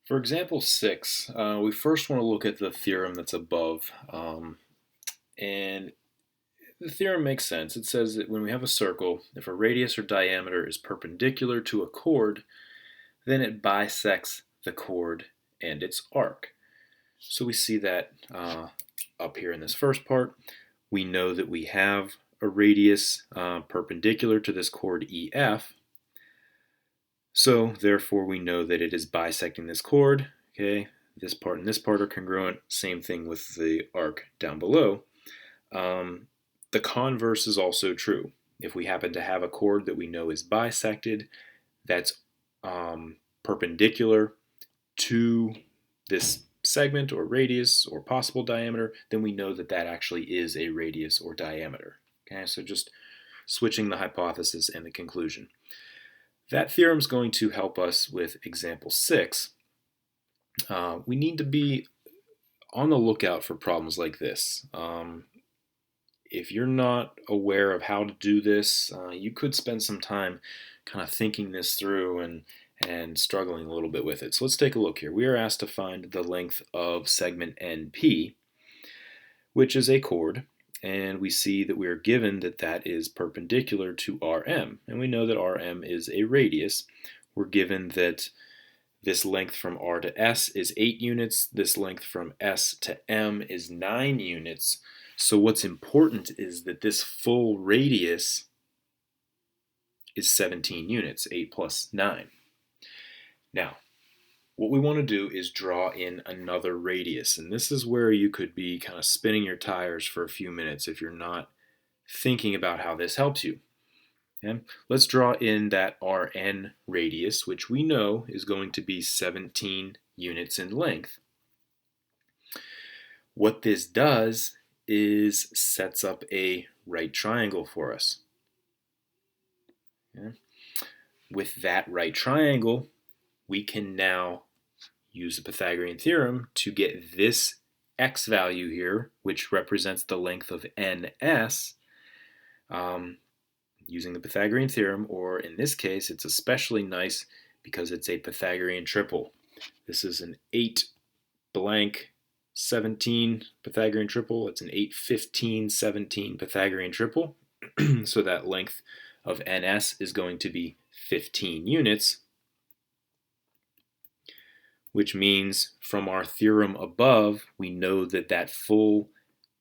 For example 6, we first want to look at the theorem that's above. And the theorem makes sense. It says that when we have a circle, if a radius or diameter is perpendicular to a chord, then it bisects the chord and its arc. So we see that up here in this first part. We know that we have a radius perpendicular to this chord EF. So therefore we know that it is bisecting this chord. Okay, this part and this part are congruent. Same thing with the arc down below. The converse is also true. If we happen to have a chord that we know is bisected, that's perpendicular to this segment or radius or possible diameter, then we know that that actually is a radius or diameter. Okay, so just switching the hypothesis and the conclusion. That theorem is going to help us with example 6. We need to be on the lookout for problems like this. If you're not aware of how to do this, you could spend some time kind of thinking this through and struggling a little bit with it. So let's take a look here. We are asked to find the length of segment NP, which is a chord, and we see that we are given that that is perpendicular to RM, and we know that RM is a radius. We're given that this length from R to S is 8 units, this length from S to M is 9 units. So what's important is that this full radius is 17 units, 8 plus 9. Now, what we want to do is draw in another radius, and this is where you could be kind of spinning your tires for a few minutes if you're not thinking about how this helps you. Okay? Let's draw in that Rn radius, which we know is going to be 17 units in length. What this does is sets up a right triangle for us. Okay? With that right triangle, we can now use the Pythagorean theorem to get this x value here, which represents the length of ns, using the Pythagorean theorem, or in this case, it's especially nice because it's a Pythagorean triple. This is an 8 blank 17 Pythagorean triple. It's an 8, 15, 17 Pythagorean triple. So that length of ns is going to be 15 units, which means from our theorem above, we know that that full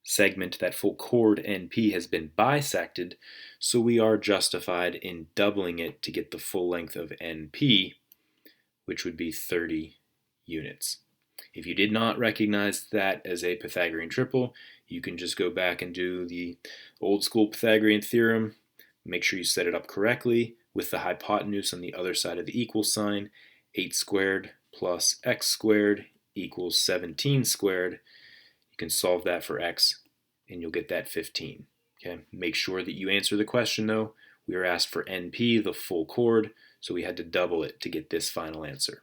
segment, that full chord NP has been bisected, so we are justified in doubling it to get the full length of NP, which would be 30 units. If you did not recognize that as a Pythagorean triple, you can just go back and do the old school Pythagorean theorem. Make sure you set it up correctly with the hypotenuse on the other side of the equal sign. 8 squared plus x squared equals 17 squared. You can solve that for x and you'll get that 15. Okay? Make sure that you answer the question though. We were asked for NP, the full chord, so we had to double it to get this final answer.